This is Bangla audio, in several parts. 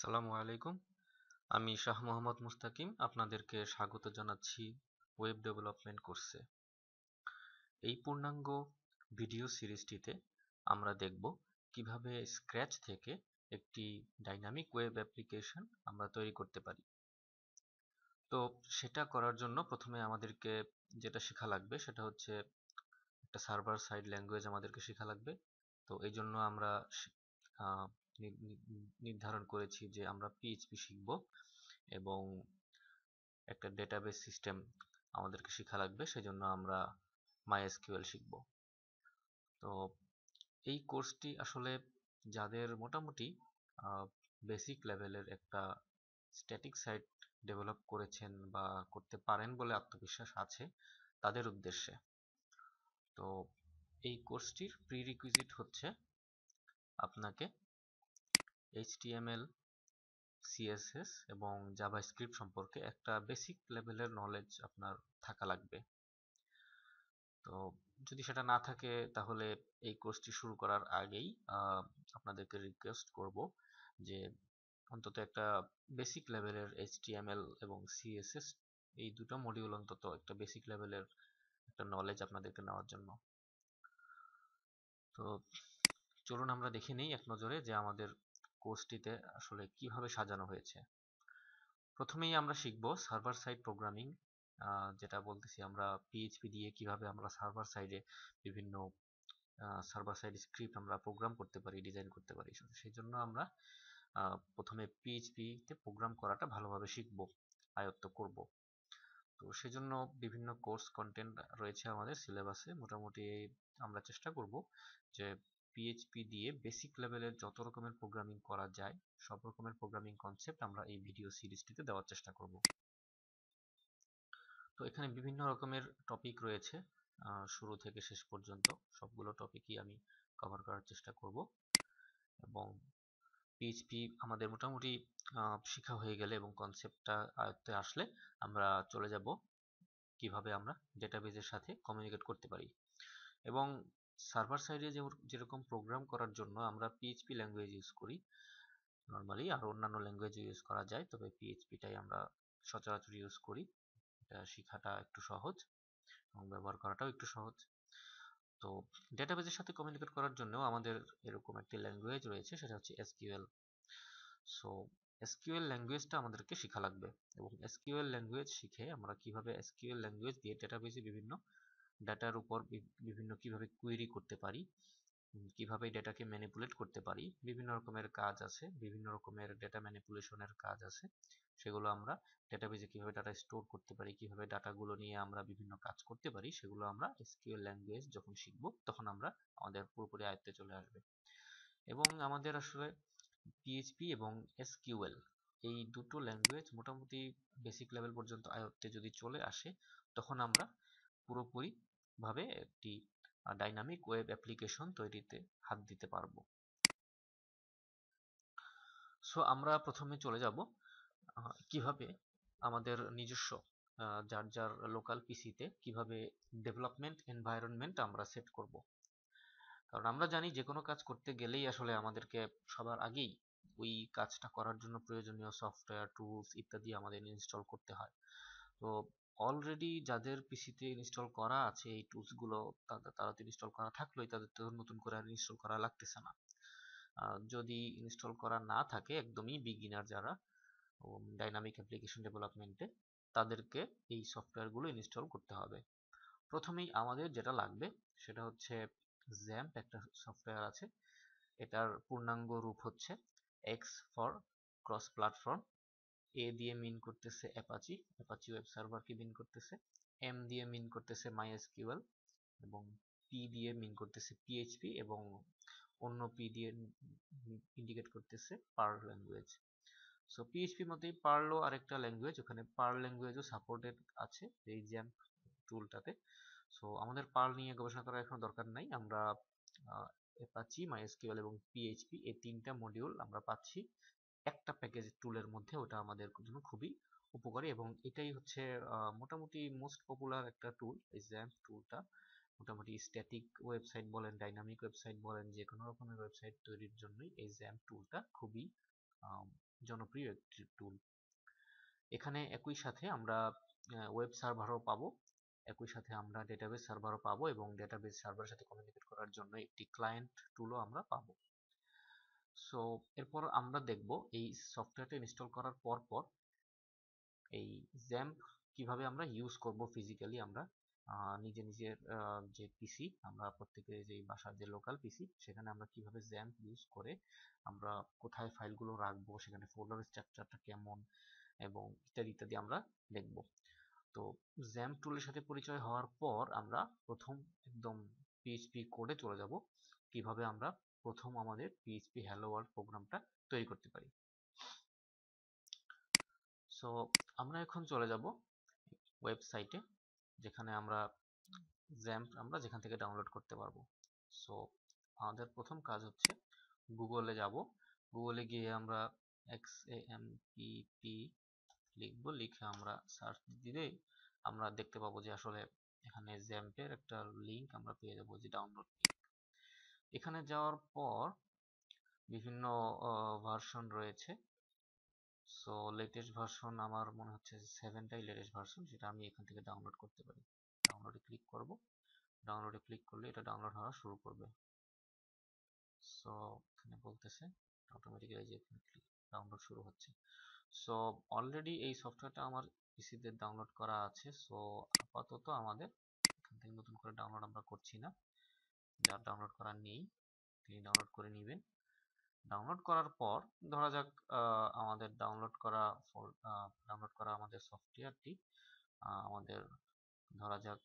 আসসালামু আলাইকুম। আমি শাহ মোহাম্মদ মুস্তাকিম আপনাদেরকে স্বাগত জানাচ্ছি ওয়েব ডেভেলপমেন্ট কোর্সে। এই পূর্ণাঙ্গ ভিডিও সিরিজটিতে আমরা দেখব কিভাবে স্ক্র্যাচ থেকে একটি ডাইনামিক ওয়েব অ্যাপ্লিকেশন আমরা তৈরি করতে পারি। তো সেটা করার জন্য প্রথমে আমাদেরকে যেটা শেখা লাগবে সেটা হচ্ছে একটা সার্ভার সাইড ল্যাঙ্গুয়েজ আমাদেরকে শেখা লাগবে। তো এই জন্য আমরা আহ, নির্ধারণ করেছি যে আমরা পিএইচপি শিখব এবং একটা ডেটাবেস সিস্টেম আমাদেরকে শেখা লাগবে, সেজন্য আমরা মাইএসকিউএল শিখব। তো এই কোর্সটি আসলে যাদের মোটামুটি বেসিক লেভেলের একটা স্ট্যাটিক সাইট ডেভেলপ করেছেন বা করতে পারেন বলে আত্মবিশ্বাস আছে তাদের উদ্দেশ্যে। তো এই কোর্সটির প্রিরিকুইজিট হচ্ছে আপনাকে এইচটিএমএল, সিএসএস এবং জাভাস্ক্রিপ্ট সম্পর্কে একটা বেসিক লেভেলের নলেজ আপনার থাকা লাগবে। তো যদি সেটা না থাকে তাহলে এই কোর্সটি শুরু করার আগেই আপনাদেরকে রিকোয়েস্ট করব যে অন্তত একটা বেসিক লেভেলের এইচটিএমএল এবং সিএসএস এই দুটো মডিউল অন্তত একটা বেসিক লেভেলের একটা নলেজ আপনাদেরকে নেওয়ার জন্য। তো চলুন আমরা দেখে নেই এক নজরে যে আমাদের কোর্সটিতে আসলে কিভাবে সাজানো হয়েছে। প্রথমেই আমরা শিখব সার্ভার সাইড প্রোগ্রামিং, যেটা বলতেছি আমরা পিএইচপি দিয়ে কিভাবে আমরা সার্ভার সাইডে বিভিন্ন সার্ভার সাইড স্ক্রিপ্ট আমরা প্রোগ্রাম করতে পারি, ডিজাইন করতে পারি। সেই জন্য আমরা প্রথমে পিএইচপি তে প্রোগ্রাম করাটা ভালোভাবে শিখব, আয়ত্ত করব। তো সেজন্য বিভিন্ন কোর্স কন্টেন্ট রয়েছে আমাদের সিলেবাসে। মোটামুটি আমরা চেষ্টা করব যে পিএইচপি দিয়ে বেসিক লেভেলের যত রকমের প্রোগ্রামিং করা যায় সব রকমের প্রোগ্রামিং কনসেপ্ট আমরা এই ভিডিও সিরিজটিতে দেওয়ার চেষ্টা করব। তো এখানে বিভিন্ন রকমের টপিক রয়েছে, শুরু থেকে শেষ পর্যন্ত সবগুলো টপিকই আমি কভার করার চেষ্টা করব। এবং পিএইচপি আমাদের মোটামুটি শেখা হয়ে গেলে এবং কনসেপ্টটা আয়ত্তে আসলে আমরা চলে যাব কিভাবে আমরা ডেটাবেজের সাথে কমিউনিকেট করতে পারি। এবং সার্ভার সাইডে যেরকম প্রোগ্রাম করার জন্য আমরা পিএইচপি ল্যাঙ্গুয়েজ ইউজ করি নর্মালি, আর অন্যান্য ল্যাঙ্গুয়েজ ইউজ করা যায়, তবে পিএইচপিটাই আমরা সচরাচর ইউজ করি। এটা শেখাটা একটু সহজ এবং ব্যবহার করাটাও একটু সহজ। তো ডেটাবেজের সাথে কমিউনিকেট করার জন্য আমাদের এরকম একটি ল্যাঙ্গুয়েজ রয়েছে, সেটা হচ্ছে এসকিউএল। সো এসকিউএল ল্যাঙ্গুয়েজটা আমাদেরকে শেখা লাগবে এবং এসকিউএল ল্যাঙ্গুয়েজ শিখে আমরা কিভাবে এসকিউএল ল্যাঙ্গুয়েজ দিয়ে ডেটাবেজে বিভিন্ন ডাটার উপর বিভিন্ন কিভাবে কুয়েরি করতে পারি, কিভাবে ডেটাকে ম্যানিপুলেট করতে পারি। বিভিন্ন রকমের কাজ আছে, বিভিন্ন রকমের ডেটা ম্যানিপুলেশনের কাজ আছে, সেগুলো আমরা ডেটাবেজে কিভাবে ডাটা স্টোর করতে পারি, কিভাবে ডাটাগুলো নিয়ে আমরা বিভিন্ন কাজ করতে পারি, সেগুলো আমরা এসকিউএল ল্যাঙ্গুয়েজ যখন শিখব তখন আমরা আমাদের পুরোপুরি আয়ত্তে চলে আসবে। এবং আমাদের আসলে পিএইচপি এবং এসকিউএল এই দুটো ল্যাঙ্গুয়েজ মোটামুটি বেসিক লেভেল পর্যন্ত আয়ত্তে যদি চলে আসে তখন আমরা পুরোপুরি ভাবে একটি ডাইনামিক ওয়েব অ্যাপ্লিকেশন তৈরিতে হাত দিতে পারবো। সো আমরা প্রথমে চলে যাব কিভাবে আমাদের নিজস্ব যার যার লোকাল পিসিতে কিভাবে ডেভেলপমেন্ট এনভায়রনমেন্ট আমরা সেট করব। কারণ আমরা জানি যে কোনো কাজ করতে গেলেই আসলে আমাদেরকে সবার আগেই ওই কাজটা করার জন্য প্রয়োজনীয় সফটওয়্যার, টুলস ইত্যাদি আমাদের ইনস্টল করতে হয়। তো অলরেডি যাদের পিসিতে ইনস্টল করা আছে এই টুলসগুলো, তারা তো ইনস্টল করা থাকলেই তাদের তো নতুন করে আর ইনস্টল করা লাগতেছে না। যদি ইনস্টল করা না থাকে, একদমই বিগিনার যারা ডাইনামিক অ্যাপ্লিকেশন ডেভেলপমেন্টে, তাদেরকে এই সফটওয়্যারগুলো ইনস্টল করতে হবে। প্রথমেই আমাদের যেটা লাগবে সেটা হচ্ছে জ্যাম্প, একটা সফটওয়্যার আছে। এটার পূর্ণাঙ্গ রূপ হচ্ছে এক্স ফর ক্রস প্ল্যাটফর্ম। এ দিয়ে মিন করতেছে অ্যাপাচি, অ্যাপাচি ওয়েব সার্ভারকে মিন করতেছে। এম দিয়ে মিন করতেছে মাইএসকিউএল এবং পি দিয়ে মিন করতেছে পিএইচপি এবং অন্য পি দিয়ে ইন্ডিকেট করতেছে পার্ল ল্যাঙ্গুয়েজ। সো পিএইচপির মধ্যেই পার্লও আরেকটা ল্যাঙ্গুয়েজ, ওখানে পার্ল ল্যাঙ্গুয়েজও সাপোর্টেড আছে এই জ্যাম্প টুলটাতে। সো আমাদের পার্ল নিয়ে গবেষণা করার এখন দরকার নাই, আমরা অ্যাপাচি, মাইএসকিউএল এবং পিএইচপি এই তিনটা মডিউল আমরা পাচ্ছি একটা প্যাকেজ টুলের মধ্যে। ওটা আমাদের জন্য খুবই উপকারী এবং এটাই হচ্ছে মোটামুটি মোস্ট পপুলার একটা টুল। এই জ্যাম্প টুলটা মোটামুটি স্ট্যাটিক ওয়েবসাইট বলেন, ডাইনামিক ওয়েবসাইট বলেন, যে কোনো রকমের ওয়েবসাইট তৈরির জন্যই এই জ্যাম্প টুলটা খুবই জনপ্রিয় একটি টুল। এখানে একই সাথে আমরা ওয়েব সার্ভারও পাবো, একই সাথে আমরা ডেটাবেস সার্ভারও পাবো, এবং ডেটাবেস সার্ভারের সাথে কমিউনিকেট করার জন্য একটি ক্লায়েন্ট টুলও আমরা পাবো। সো এরপর আমরা দেখব এই সফটওয়্যারটা ইনস্টল করার পর এই জ্যাম্প কিভাবে আমরা ইউজ করব ফিজিক্যালি। আমরা নিজের যে পিসি, আমরা প্রত্যেকের যে বাসার যে লোকাল পিসি, সেখানে আমরা কিভাবে জ্যাম্প ইউজ করে আমরা কোথায় ফাইলগুলো রাখবো, সেখানে ফোল্ডার স্ট্রাকচারটা কেমন, এবং ইত্যাদি ইত্যাদি আমরা দেখব। তো জ্যাম্প টুলের সাথে পরিচয় হওয়ার পর আমরা প্রথম একদম পিএইচপি কোডে চলে যাব, কিভাবে আমরা প্রথম আমাদের পিএইচপি হ্যালো ওয়ার্ল্ড প্রোগ্রামটা তৈরি করতে পারি। সো আমরা এখন চলে যাব ওয়েবসাইটে, যেখানে আমরা জ্যাম্প আমরা যেখান থেকে ডাউনলোড করতে পারবো। সো আমাদের প্রথম কাজ হচ্ছে গুগলে যাব। গুগলে গিয়ে আমরা XAMPP লিখবো, লিখে আমরা সার্চ দিলেই আমরা দেখতে পাবো যে আসলে এখানে জ্যাম্পের একটা লিংক আমরা পেয়ে যাবো, যে ডাউনলোড লিংক। এখানে যাওয়ার পর বিভিন্ন ভার্সন রয়েছে। সো লেটেস্ট ভার্সন আমার মনে হচ্ছে 7টাই লেটেস্ট ভার্সন, যেটা আমি এখান থেকে ডাউনলোড করতে পারি। ডাউনলোডে ক্লিক করব, ডাউনলোডে ক্লিক করলে এটা ডাউনলোড হওয়া শুরু করবে। সো এখানে বলতেছে অটোমেটিক্যালি যে ডাউনলোড শুরু হচ্ছে। সো অলরেডি এই সফটওয়্যারটা আমার পিসিতে ডাউনলোড করা আছে। সো আপাতত আমাদের এখান থেকে নতুন করে ডাউনলোড আমরা করছি না, যার ডাউনলোড করা নেই তিনি ডাউনলোড করে নেবেন। ডাউনলোড করার পর ধরা যাক আমাদের ডাউনলোড করা আমাদের সফটওয়্যারটি আমাদের ধরা যাক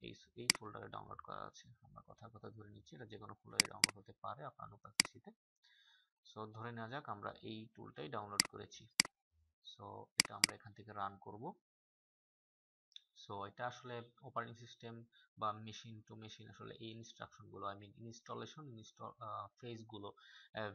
এই ফোল্ডারে ডাউনলোড করা আছে। আমরা কথার কথা ধরে নিচ্ছি, এটা যে কোনো ফোল্ডারে ডাউনলোড হতে পারে আপনার লোকাল পিসিতে। সো ধরে নেওয়া যাক আমরা এই টুলটাই ডাউনলোড করেছি। সো এটা আমরা এখান থেকে রান করব। সো এটা আসলে অপারেটিং সিস্টেম বা মেশিন টু মেশিন আসলে এই ইনস্ট্রাকশনগুলো, আই মিন ইনস্টল ফেজগুলো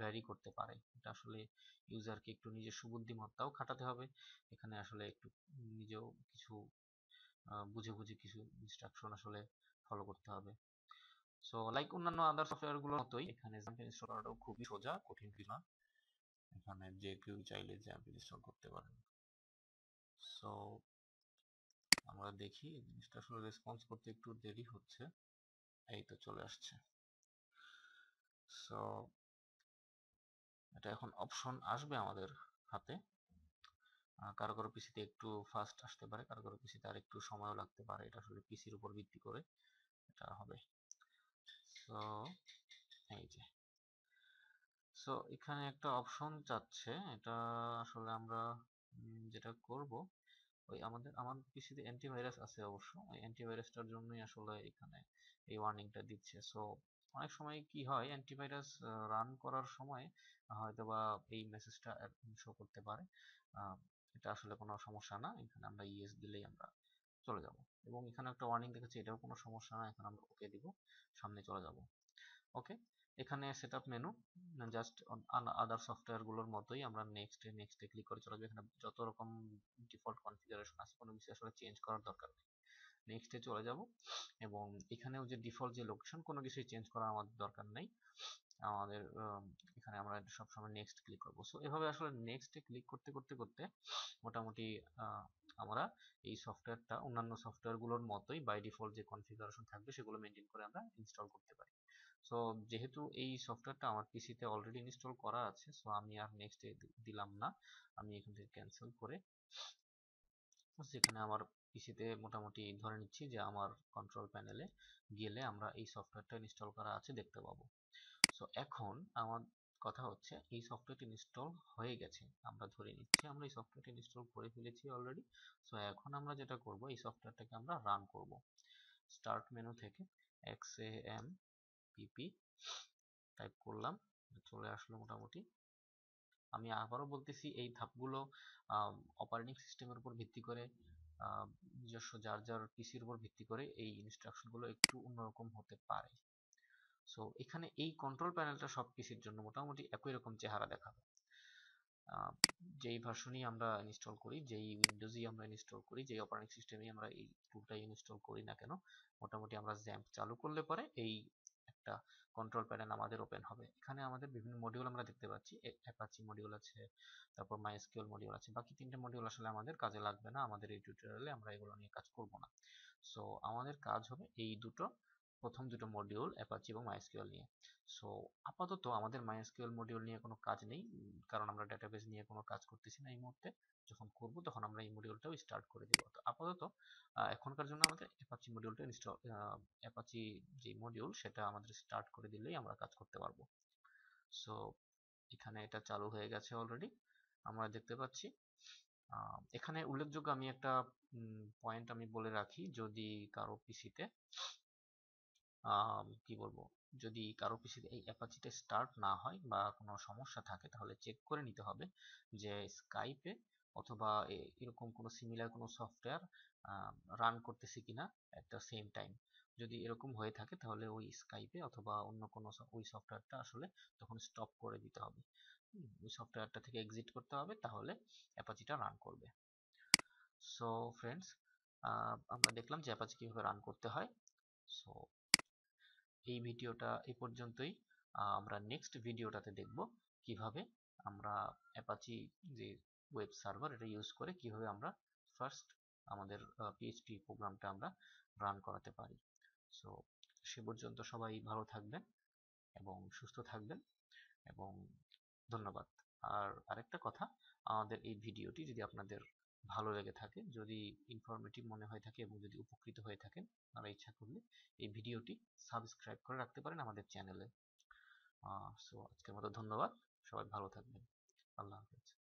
ভ্যারি করতে পারে। এটা আসলে ইউজারকে একটু নিজের সুবুদ্ধিমত্তাও খাটাতে হবে, এখানে আসলে একটু নিজেও কিছু বুঝে বুঝে কিছু ইনস্ট্রাকশন আসলে ফলো করতে হবে। সো লাইক অন্যান্য আদার সফটওয়্যার গুলোর মতোই এখানে জ্যাম্প ইনস্টল করাটাও খুবই সোজা, কঠিন কিছু না। এখানে যে কেউ চাইলে জ্যাম্প ইনস্টল করতে পারেন। সো আমরা দেখি জিনিসটা আসলে রেসপন্স করতে একটু দেরি হচ্ছে। এই তো চলে আসছে। সো এটা এখন অপশন আসবে আমাদের হাতে। কারো কারো পিসিতে একটু ফাস্ট আসতে পারে, কারো কারো পিসিতে আর একটু সময়ও লাগতে পারে, এটা আসলে পিসির উপর ভিত্তি করে এটা হবে। সো এই যে, সো এখানে একটা অপশন চাচ্ছে, এটা আসলে আমরা যেটা করব, ওই আমার পিসিতে অ্যান্টিভাইরাস আছে অবশ্য, ওই অ্যান্টিভাইরাসটার জন্যই আসলে এখানে এই ওয়ার্নিংটা দিচ্ছে। সো অনেক সময় কি হয়, অ্যান্টিভাইরাস রান করার সময় হয়তোবা এই মেসেজটা শো করতে পারে। এটা আসলে কোনো সমস্যা না, এখানে আমরা ইয়েস দিলেই আমরা চলে যাব। এবং এখানে একটা ওয়ার্নিং দেখাচ্ছে, এটাও কোনো সমস্যা না, এখন আমরা ওকে দিব, সামনে চলে যাব। ওকে, এখানে setup menu, just other software গুলোর মতোই আমরা নেক্সটে ক্লিক করে চলে যাবো। এখানে যত রকম ডিফল্ট কনফিগারেশন আছে কোনো কিছু আসলে চেঞ্জ করার দরকার নেই। নেক্সটে চলে যাব, এবং এখানেও যে ডিফল্ট যে লোকেশন কোনো কিছুই চেঞ্জ করার আমাদের দরকার নেই। আমাদের এখানে আমরা সবসময় নেক্সট ক্লিক করবো। সো এভাবে আসলে নেক্সটে ক্লিক করতে করতে করতে মোটামুটি আমরা এই সফটওয়্যারটা অন্যান্য সফটওয়্যার গুলোর মতোই বাই ডিফল্ট যে কনফিগারেশন থাকবে সেগুলো মেনটেন করে আমরা ইনস্টল করতে পারি। সো যেহেতু এই সফটওয়্যারটা আমার পিসিতে অলরেডি ইনস্টল করা আছে, সো আমি আর নেক্সটে দিলাম না, আমি এখান থেকে ক্যান্সেল করে যেখানে আমার পিসিতে মোটামুটি ধরে নিচ্ছি যে আমার কন্ট্রোল প্যানেলে গেলে আমরা এই সফটওয়্যারটা ইনস্টল করা আছে দেখতে পাবো। সো এখন আমার কথা হচ্ছে এই সফটওয়্যারটি ইনস্টল হয়ে গেছে, আমরা ধরে নিচ্ছি আমরা এই সফটওয়্যারটি ইনস্টল করে ফেলেছি অলরেডি। সো এখন আমরা যেটা করব, এই সফটওয়্যারটাকে আমরা রান করব। স্টার্ট মেনু থেকে XAMPP টাইপ করলাম, চলে আসলো মোটামুটি। আমি আবারও বলতেছি এই ধাপগুলো অপারেটিং সিস্টেমের উপর ভিত্তি করে, নিজস্ব যার যার পিসির উপর ভিত্তি করে এই ইনস্ট্রাকশনগুলো একটু অন্যরকম হতে পারে। সো এখানে এই কন্ট্রোল প্যানেলটা সব পিসির জন্য মোটামুটি একই রকম চেহারা দেখাবে। যেই ভার্সনই আমরা ইনস্টল করি, যেই উইন্ডোজই আমরা ইনস্টল করি, যেই অপারেটিং সিস্টেমেই আমরা এই টুলটা ইনস্টল করি না কেন, মোটামুটি আমরা জ্যাম্প চালু করলে পরে এই একটা কন্ট্রোল প্যানেল আমাদের ওপেন হবে। এখানে আমাদের বিভিন্ন মডিউল আমরা দেখতে পাচ্ছি, অ্যাপাচি মডিউল আছে, তারপর মাইএসকিউএল মডিউল আছে। বাকি 3টে মডিউল আসলে আমাদের কাজে লাগবে না, আমাদের এই টিউটোরিয়ালে আমরা এগুলো নিয়ে কাজ করব না। সো আমাদের কাজ হবে এই প্রথম দুটো মডিউল অ্যাপাচি এবং মাইএসকিউএল নিয়ে। সো আপাতত আমাদের মাইএসকিউএল মডিউল নিয়ে কোনো কাজ নেই, কারণ আমরা ডেটাবেস নিয়ে কোনো কাজ করতেছি না এই মুহূর্তে। যখন করব তখন আমরা এই মডিউলটাও স্টার্ট করে দিব। তো আপাতত এখনকার জন্য আমাদের অ্যাপাচি মডিউলটা ইনস্টল, অ্যাপাচি যে মডিউল সেটা আমাদের স্টার্ট করে দিলেই আমরা কাজ করতে পারবো। সো এখানে এটা চালু হয়ে গেছে অলরেডি, আমরা দেখতে পাচ্ছি। এখানে উল্লেখযোগ্য আমি একটা পয়েন্ট আমি বলে রাখি, যদি কারো পিসিতে কি বলবো, যদি কারো পিসিতে এই অ্যাপাচিটা স্টার্ট না হয় বা কোনো সমস্যা থাকে, তাহলে চেক করে নিতে হবে যে স্কাইপে অথবা এরকম কোনো সিমিলার কোনো সফটওয়্যার রান করতেছি কিনা এট দ্য সেম টাইম। যদি এরকম হয়ে থাকে তাহলে ওই স্কাইপে অথবা অন্য কোনো ওই সফটওয়্যারটা আসলে তখন স্টপ করে দিতে হবে, ওই সফটওয়্যারটা থেকে এক্সিট করতে হবে, তাহলে অ্যাপাচিটা রান করবে। সো ফ্রেন্ডস, আমরা দেখলাম যে অ্যাপাচি কিভাবে রান করতে হয়। সো এই ভিডিওটা এই পর্যন্তই। আমরা নেক্সট ভিডিওটাতে দেখব কিভাবে আমরা অ্যাপাচি যে ওয়েব সার্ভার এটা ইউজ করে কিভাবে আমরা ফার্স্ট আমাদের পিএইচপি প্রোগ্রামটা আমরা রান করাতে পারি। সো সে পর্যন্ত সবাই ভালো থাকবেন এবং সুস্থ থাকবেন, এবং ধন্যবাদ। আর আরেকটা কথা, আমাদের এই ভিডিওটি যদি আপনাদের ভালো লেগে থাকে, যদি ইনফরমেটিভ মনে হয়ে থাকে এবং যদি উপকৃত হয়ে থাকেন, আপনারা ইচ্ছা করলে এই ভিডিওটি সাবস্ক্রাইব করে রাখতে পারেন আমাদের চ্যানেলে। সো আজকের মতো ধন্যবাদ, সবাই ভালো থাকবেন, আল্লাহ হাফেজ।